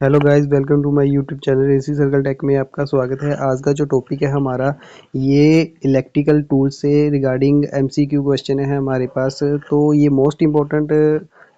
Hello guys, welcome to my YouTube channel AC circle tech में आपका स्वागत है। आज का जो टॉपिक है हमारा ये इलेक्ट्रिकल टूल से रिगार्डिंग एमसीक्यू क्वेश्चन है हमारे पास। तो ये मोस्ट इम्पोर्टेंट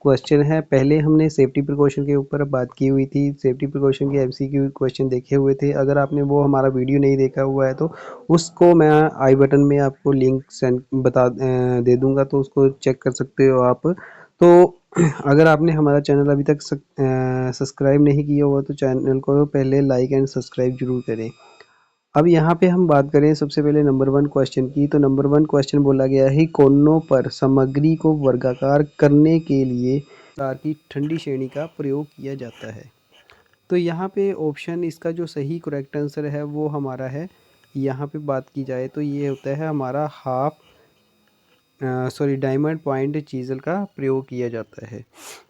क्वेश्चन है। पहले हमने सेफ्टी प्रिकॉशन के ऊपर बात की हुई थी, सेफ्टी प्रिकॉशन के एमसीक्यू क्वेश्चन देखे हुए थे। अगर आपने वो हमारा वीडियो नहीं देखा हुआ है तो उसको मैं आई बटन में आपको लिंक सेंड दे दूँगा, तो उसको चेक कर सकते हो आप। तो अगर आपने हमारा चैनल अभी तक सब्सक्राइब नहीं किया हुआ तो चैनल को पहले लाइक एंड सब्सक्राइब जरूर करें। अब यहाँ पे हम बात करें सबसे पहले नंबर वन क्वेश्चन की। तो नंबर वन क्वेश्चन बोला गया है, कोनों पर सामग्री को वर्गाकार करने के लिए तार की ठंडी श्रेणी का प्रयोग किया जाता है। तो यहाँ पे ऑप्शन इसका जो सही करेक्ट आंसर है वो हमारा है, यहाँ पे बात की जाए तो ये होता है हमारा डायमंड पॉइंट चीज़ल का प्रयोग किया जाता है।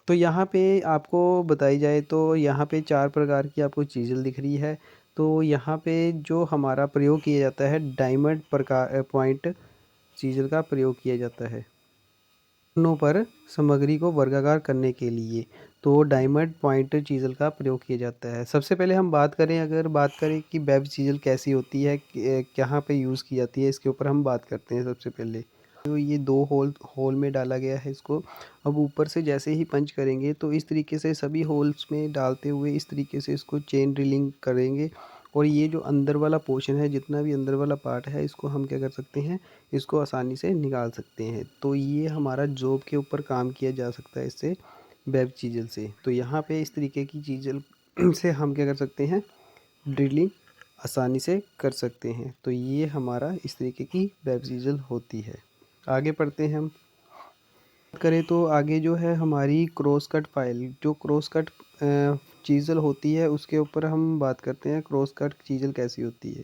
तो यहाँ पे आपको बताई जाए तो यहाँ पे 4 प्रकार की आपको चीज़ल दिख रही है। तो यहाँ पे जो हमारा प्रयोग किया जाता है डायमंड प्रकार पॉइंट चीज़ल का प्रयोग किया जाता है कोनों पर सामग्री को वर्गाकार करने के लिए। तो डायमंड पॉइंट चीज़ल का प्रयोग किया जाता है। सबसे पहले हम अगर बात करें कि वेब चीज़ल कैसी होती है, कहाँ पे यूज़ की जाती है, इसके ऊपर हम बात करते हैं। सबसे पहले तो ये दो होल में डाला गया है इसको। अब ऊपर से जैसे ही पंच करेंगे तो इस तरीके से सभी होल्स में डालते हुए इस तरीके से इसको चेन ड्रिलिंग करेंगे। और ये जो अंदर वाला पोर्शन है, जितना भी अंदर वाला पार्ट है, इसको हम क्या कर सकते हैं, इसको आसानी से निकाल सकते हैं। तो ये हमारा जॉब के ऊपर काम किया जा सकता है इससे, वेब चीज़ल से। तो यहाँ पे इस तरीके की चीज़ल से हम क्या कर सकते हैं, ड्रिलिंग आसानी से कर सकते हैं। तो ये हमारा इस तरीके की वेब चीज़ल होती है। आगे पढ़ते हैं हम। बात करें तो आगे जो है हमारी क्रॉस कट फाइल, जो क्रॉस कट चीज़ल होती है उसके ऊपर हम बात करते हैं, क्रॉस कट चीज़ल कैसी होती है।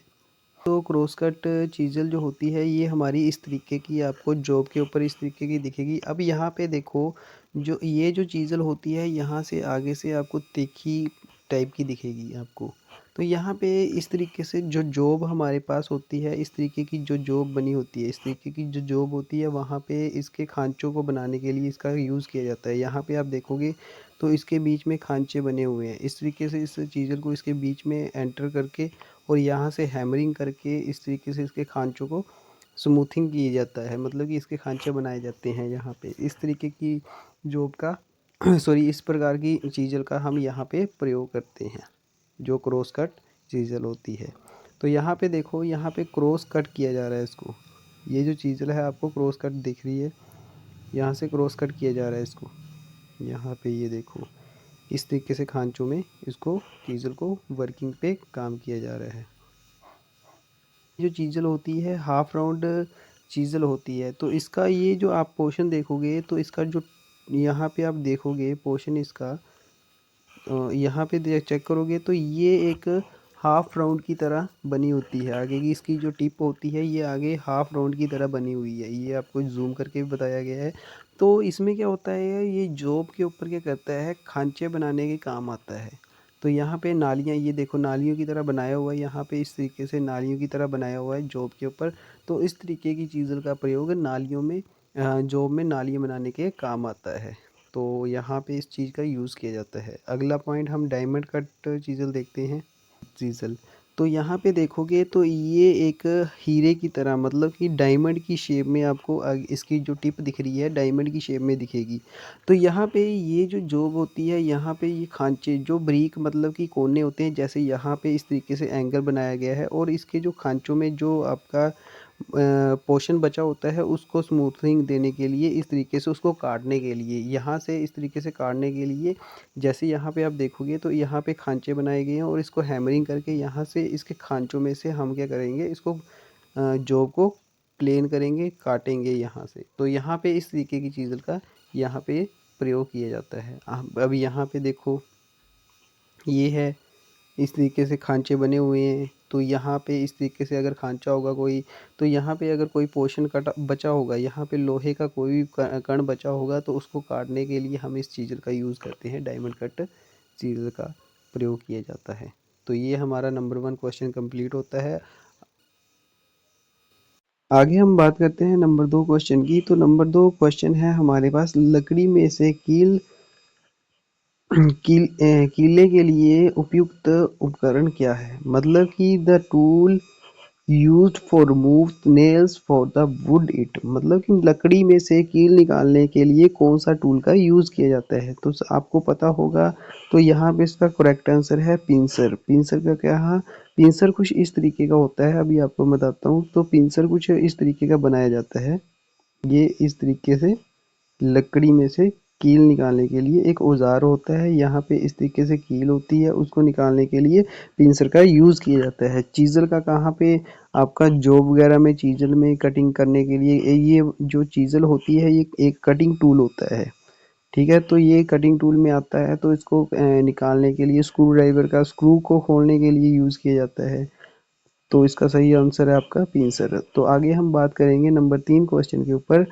तो क्रॉस कट चीज़ल जो होती है ये हमारी इस तरीके की आपको जॉब के ऊपर इस तरीके की दिखेगी। अब यहाँ पे देखो, जो ये जो चीज़ल होती है यहाँ से आगे से आपको तीखी टाइप की दिखेगी आपको। तो यहाँ पे इस तरीके से जो जॉब हमारे पास होती है, इस तरीके की जो जॉब बनी होती है, इस तरीके की जो जॉब होती है, वहाँ पे इसके खांचों को बनाने के लिए इसका यूज़ किया जाता है। यहाँ पे आप देखोगे तो इसके बीच में खांचे बने हुए हैं। इस तरीके से इस चीज़ल को इसके बीच में एंटर करके और यहाँ से हैमरिंग करके इस तरीके से इसके खांचों को स्मूथिंग किया जाता है, मतलब कि इसके खांचे बनाए जाते हैं यहाँ पे। इस तरीके की जॉब का इस प्रकार की चीज़ल का हम यहाँ पे प्रयोग करते हैं, जो क्रॉस कट चीज़ल होती है। तो यहाँ पे देखो, यहाँ पे क्रॉस कट किया जा रहा है इसको। ये जो चीज़ल है आपको क्रॉस कट दिख रही है, यहाँ से क्रॉस कट किया जा रहा है इसको। यहाँ पे ये देखो, इस तरीके से खांचों में इसको चीज़ल को वर्किंग पे काम किया जा रहा है। जो चीज़ल होती है हाफ राउंड चीज़ल होती है। तो इसका ये जो आप पोर्शन देखोगे तो इसका जो यहाँ पे आप देखोगे पोर्शन इसका, यहाँ पे चेक करोगे तो ये एक हाफ राउंड की तरह बनी होती है। आगे की इसकी जो टिप होती है ये आगे हाफ राउंड की तरह बनी हुई है। ये आपको जूम करके भी बताया गया है। तो इसमें क्या होता है, ये जॉब के ऊपर क्या करता है, खांचे बनाने के काम आता है। तो यहाँ पे नालियाँ, ये देखो नालियों की तरह बनाया हुआ है, यहाँ पे इस तरीके से नालियों की तरह बनाया हुआ है जॉब के ऊपर। तो इस तरीके की चीज़ों का प्रयोग नालियों में, जॉब में नालियाँ बनाने के काम आता है। तो यहाँ पे इस चीज़ का यूज़ किया जाता है। अगला पॉइंट हम डायमंड कट चीज़ल देखते हैं। चीज़ल, तो यहाँ पे देखोगे तो ये एक हीरे की तरह, मतलब कि डायमंड की शेप में आपको इसकी जो टिप दिख रही है डायमंड की शेप में दिखेगी। तो यहाँ पे ये जो जॉब होती है, यहाँ पे ये खांचे जो ब्रीक मतलब कि कोने होते हैं, जैसे यहाँ पे इस तरीके से एंगल बनाया गया है और इसके जो खांचों में जो आपका पोर्शन बचा होता है उसको स्मूथनिंग देने के लिए, इस तरीके से उसको काटने के लिए, यहाँ से इस तरीके से काटने के लिए, जैसे यहाँ पे आप देखोगे तो यहाँ पे खांचे बनाए गए हैं और इसको हैमरिंग करके यहाँ से इसके खांचों में से हम क्या करेंगे, इसको जॉब को प्लेन करेंगे, काटेंगे यहाँ से। तो यहाँ पे इस तरीके की चीज़ का यहाँ पे प्रयोग किया जाता है। अब यहाँ पे देखो, ये है इस तरीके से खांचे बने हुए हैं। तो यहाँ पे इस तरीके से अगर खांचा होगा कोई, तो यहाँ पे अगर कोई पोर्शन कटा बचा होगा, यहाँ पे लोहे का कोई भी कण बचा होगा तो उसको काटने के लिए हम इस चीज़ का यूज़ करते हैं, डायमंड कट चीज़ का प्रयोग किया जाता है। तो ये हमारा नंबर वन क्वेश्चन कंप्लीट होता है। आगे हम बात करते हैं नंबर दो क्वेश्चन की। तो नंबर दो क्वेश्चन है हमारे पास, लकड़ी में से कील कीलने के लिए उपयुक्त उपकरण क्या है? मतलब कि the tool used for remove nails for the wood it, मतलब कि लकड़ी में से कील निकालने के लिए कौन सा टूल का यूज़ किया जाता है? तो आपको पता होगा। तो यहाँ पे इसका करेक्ट आंसर है पिंसर। पिंसर का क्या है? पिंसर कुछ इस तरीके का होता है, अभी आपको बताता हूँ। तो पिंसर कुछ इस तरीके का बनाया जाता है। ये इस तरीके से लकड़ी में से कील निकालने के लिए एक औजार होता है। यहाँ पे इस तरीके से कील होती है, उसको निकालने के लिए पिंसर का यूज़ किया जाता है। चीज़ल का कहाँ पे? आपका जॉब वगैरह में चीज़ल में कटिंग करने के लिए ये जो चीज़ल होती है ये एक कटिंग टूल होता है। ठीक है, तो ये कटिंग टूल में आता है। तो इसको निकालने के लिए स्क्रू ड्राइवर का स्क्रू को खोलने के लिए यूज़ किया जाता है। तो इसका सही आंसर है आपका पिंसर। तो आगे हम बात करेंगे नंबर 3 क्वेश्चन के ऊपर।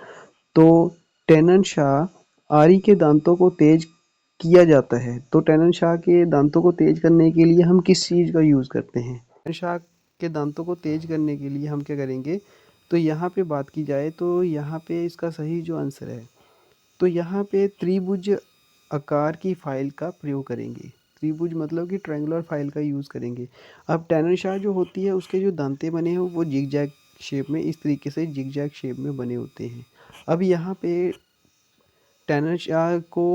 तो टेनन शाह आरी के दांतों को तेज किया जाता है। तो टेनन शाह के दांतों को तेज करने के लिए हम किस चीज़ का यूज़ करते हैं? टेनन शाह के दांतों को तेज करने के लिए हम क्या करेंगे? तो यहाँ पे बात की जाए तो यहाँ पे इसका सही जो आंसर है, तो यहाँ पे त्रिभुज आकार की फाइल का प्रयोग करेंगे। त्रिभुज मतलब कि ट्रायंगुलर फाइल का यूज़ करेंगे। अब टेनन शाह जो होती है उसके जो दांते बने हैं वो जिग जैग शेप में, इस तरीके से जिग जैग शेप में बने होते हैं। अब यहाँ पे टेनन शाह को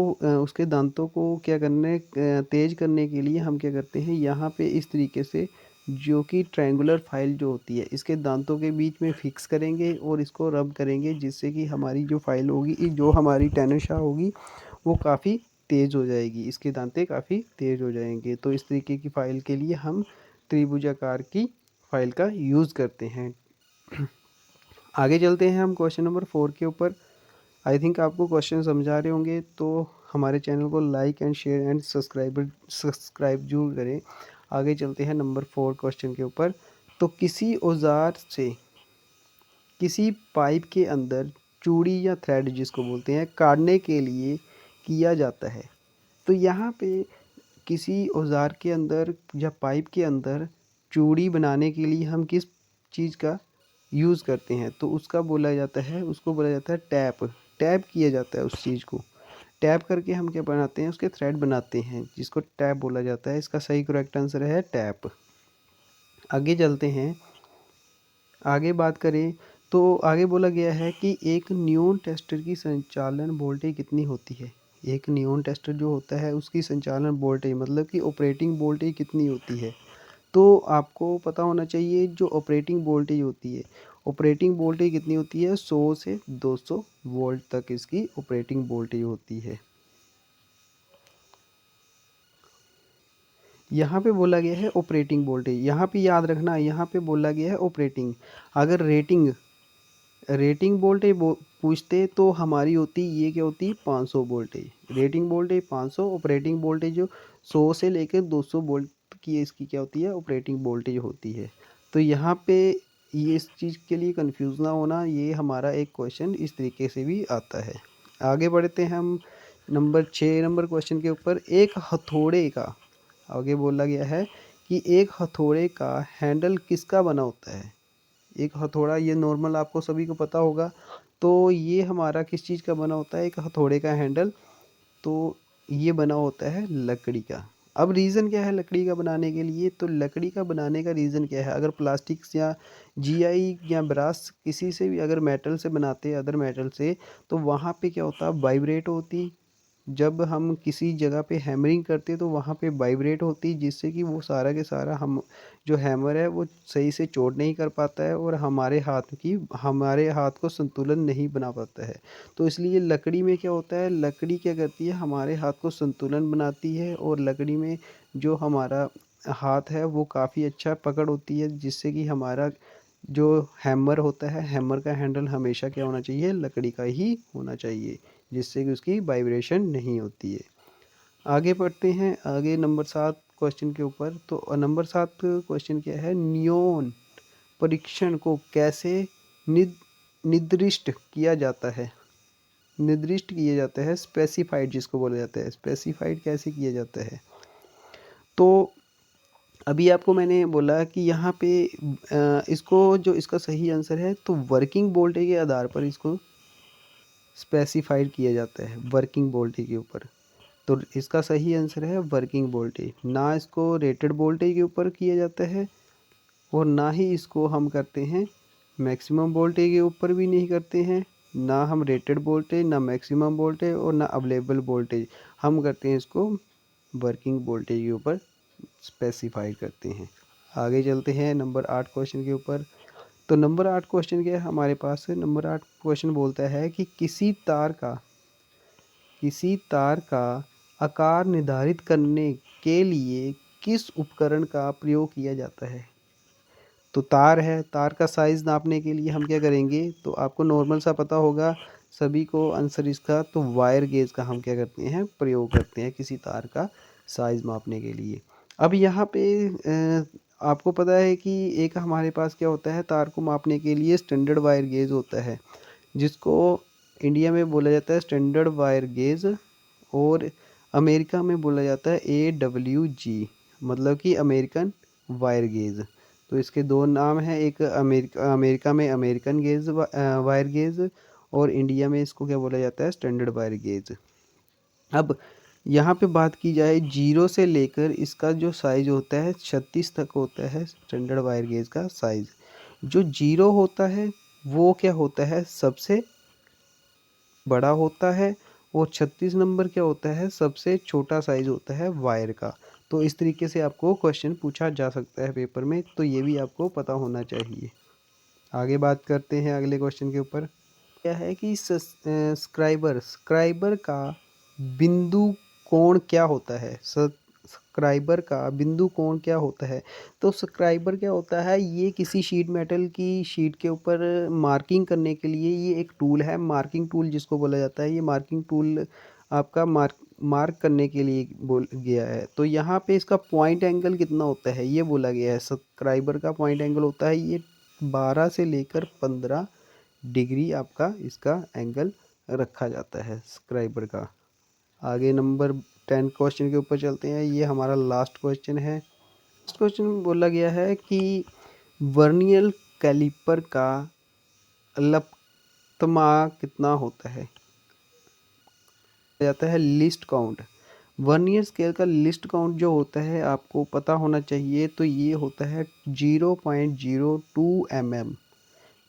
उसके दांतों को क्या करने तेज करने के लिए हम क्या करते हैं, यहाँ पे इस तरीके से जो कि ट्रायंगुलर फाइल जो होती है इसके दांतों के बीच में फिक्स करेंगे और इसको रब करेंगे, जिससे कि हमारी जो फाइल होगी, जो हमारी टेनन शाह होगी वो काफ़ी तेज़ हो जाएगी, इसके दांते काफ़ी तेज़ हो जाएंगे। तो इस तरीके की फ़ाइल के लिए हम त्रिभुजाकार की फ़ाइल का यूज़ करते हैं। आगे चलते हैं हम क्वेश्चन नंबर 4 के ऊपर। आई थिंक आपको क्वेश्चन समझ आ रहे होंगे, तो हमारे चैनल को like and share and subscribe जरूर करें। आगे चलते हैं नंबर 4 क्वेश्चन के ऊपर। तो किसी औजार से किसी पाइप के अंदर चूड़ी या थ्रेड जिसको बोलते हैं काटने के लिए किया जाता है। तो यहाँ पे किसी औजार के अंदर या पाइप के अंदर चूड़ी बनाने के लिए हम किस चीज़ का यूज़ करते हैं? तो उसको बोला जाता है टैप। टैप किया जाता है उस चीज़ को। टैप करके हम क्या बनाते हैं? उसके थ्रेड बनाते हैं, जिसको टैप बोला जाता है। इसका सही करेक्ट आंसर है टैप। आगे चलते हैं। आगे बात करें तो आगे बोला गया है कि एक नियॉन टेस्टर की संचालन वोल्टेज कितनी होती है? एक नियॉन टेस्टर जो होता है उसकी संचालन वोल्टेज मतलब कि ऑपरेटिंग वोल्टेज कितनी होती है? तो आपको पता होना चाहिए जो ऑपरेटिंग वोल्टेज होती है, ऑपरेटिंग वोल्टेज कितनी होती है? 100 से 200 वोल्ट तक इसकी ऑपरेटिंग वोल्टेज होती है। यहाँ पे बोला गया है ऑपरेटिंग वोल्टेज, यहाँ पे याद रखना, यहाँ पे बोला गया है ऑपरेटिंग। अगर रेटिंग रेटिंग वोल्टेज पूछते तो हमारी होती, ये क्या होती, 500 voltage. Rating voltage 500, operating voltage जो 100 से लेकर 200 वोल्ट की इसकी क्या होती है? ऑपरेटिंग वोल्टेज होती है। तो यहाँ पे ये इस चीज़ के लिए कंफ्यूज ना होना, ये हमारा एक क्वेश्चन इस तरीके से भी आता है। आगे बढ़ते हैं हम नंबर 6 नंबर क्वेश्चन के ऊपर। एक हथौड़े का, आगे बोला गया है कि एक हथौड़े का हैंडल किसका बना होता है? एक हथौड़ा ये नॉर्मल आपको सभी को पता होगा। तो ये हमारा किस चीज़ का बना होता है? एक हथौड़े का हैंडल। तो ये बना होता है लकड़ी का। अब रीज़न क्या है लकड़ी का बनाने के लिए? तो लकड़ी का बनाने का रीज़न क्या है? अगर प्लास्टिक या जीआई या ब्रास किसी से भी अगर मेटल से बनाते हैं, अदर मेटल से, तो वहाँ पे क्या होता है? वाइब्रेट होती। जब हम किसी जगह पे हैमरिंग करते तो वहाँ पे वाइब्रेट होती, जिससे कि वो सारा के सारा हम जो हैमर है वो सही से चोट नहीं कर पाता है और हमारे हाथ को संतुलन नहीं बना पाता है। तो इसलिए लकड़ी में क्या होता है, लकड़ी क्या करती है, हमारे हाथ को संतुलन बनाती है और लकड़ी में जो हमारा हाथ है वो काफ़ी अच्छा पकड़ होती है, जिससे कि हमारा जो हैमर होता है, हैमर का हैंडल हमेशा क्या होना चाहिए? लकड़ी का ही होना चाहिए, जिससे कि उसकी वाइब्रेशन नहीं होती है। आगे बढ़ते हैं आगे नंबर 7 क्वेश्चन के ऊपर। तो नंबर 7 क्वेश्चन क्या है? नियॉन परीक्षण को कैसे निद निर्दिष्ट किया जाता है? निर्दिष्ट किया जाता है, स्पेसिफाइड जिसको बोला जाता है। स्पेसिफाइड कैसे किया जाता है? तो अभी आपको मैंने बोला कि यहाँ पे इसको जो इसका सही आंसर है, तो वर्किंग वोल्टेज के आधार पर इसको स्पेसिफाइड किया जाता है, वर्किंग वोल्टेज के ऊपर। तो इसका सही आंसर है वर्किंग वोल्टेज। ना इसको रेटेड वोल्टेज के ऊपर किया जाता है और ना ही इसको हम करते हैं मैक्सिमम वोल्टेज के ऊपर भी नहीं करते हैं, ना हम रेटेड वोल्टेज, ना मैक्सिमम वोल्टेज और ना अवेलेबल वोल्टेज, हम करते हैं इसको वर्किंग वोल्टेज के ऊपर स्पेसिफाई करते हैं। आगे चलते हैं नंबर 8 क्वेश्चन के ऊपर। तो नंबर 8 क्वेश्चन क्या है हमारे पास? नंबर 8 क्वेश्चन बोलता है कि किसी तार का आकार निर्धारित करने के लिए किस उपकरण का प्रयोग किया जाता है? तो तार है, तार का साइज़ नापने के लिए हम क्या करेंगे? तो आपको नॉर्मल सा पता होगा सभी को आंसर इसका, तो वायर गेज का हम क्या करते हैं? प्रयोग करते हैं किसी तार का साइज़ मापने के लिए। अब यहाँ पे आपको पता है कि एक हमारे पास क्या होता है, तार को मापने के लिए स्टैंडर्ड वायर गेज होता है, जिसको इंडिया में बोला जाता है स्टैंडर्ड वायर गेज, और अमेरिका में बोला जाता है AWG, मतलब कि अमेरिकन वायर गेज। तो इसके दो नाम हैं, एक अमेरिका में अमेरिकन गेज वायर गेज, और इंडिया में इसको क्या बोला जाता है? Standard wire gauge. अब यहाँ पे बात की जाए, 0 से लेकर इसका जो साइज़ होता है 36 तक होता है स्टैंडर्ड वायर गेज का साइज़। जो 0 होता है वो क्या होता है? सबसे बड़ा होता है, और 36 नंबर क्या होता है? सबसे छोटा साइज़ होता है वायर का। तो इस तरीके से आपको क्वेश्चन पूछा जा सकता है पेपर में, तो ये भी आपको पता होना चाहिए। आगे बात करते हैं अगले क्वेश्चन के ऊपर। क्या है कि स्क्राइबर का बिंदु कोण क्या होता है? सब्सक्राइबर का बिंदु कोण क्या होता है? तो सब्सक्राइबर क्या होता है? ये किसी शीट मेटल की शीट के ऊपर मार्किंग करने के लिए ये एक टूल है, मार्किंग टूल जिसको बोला जाता है। ये मार्किंग टूल आपका मार्क करने के लिए बोल गया है। तो यहाँ पे इसका पॉइंट एंगल कितना होता है ये बोला गया है। सब्सक्राइबर का पॉइंट एंगल होता है ये 12 से लेकर 15 डिग्री आपका इसका एंगल रखा जाता है सब्सक्राइबर का। आगे नंबर 10 क्वेश्चन के ऊपर चलते हैं। ये हमारा लास्ट क्वेश्चन है। लास्ट क्वेश्चन में बोला गया है कि वर्नियर कैलिपर का अलपतमांक कितना होता है? जाता है लिस्ट काउंट। वर्नियर स्केल का लिस्ट काउंट जो होता है आपको पता होना चाहिए, तो ये होता है 0.02 mm,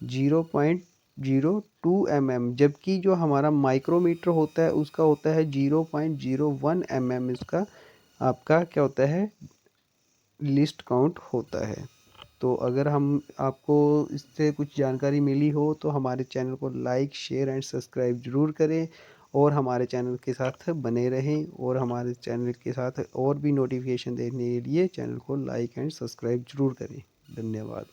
0.02 mm, जबकि जो हमारा माइक्रोमीटर होता है उसका होता है 0.01 mm। इसका आपका क्या होता है? लिस्ट काउंट होता है। तो अगर हम आपको इससे कुछ जानकारी मिली हो तो हमारे चैनल को लाइक, शेयर एंड सब्सक्राइब ज़रूर करें, और हमारे चैनल के साथ बने रहें, और हमारे चैनल के साथ और भी नोटिफिकेशन देखने के लिए चैनल को लाइक एंड सब्सक्राइब ज़रूर करें। धन्यवाद।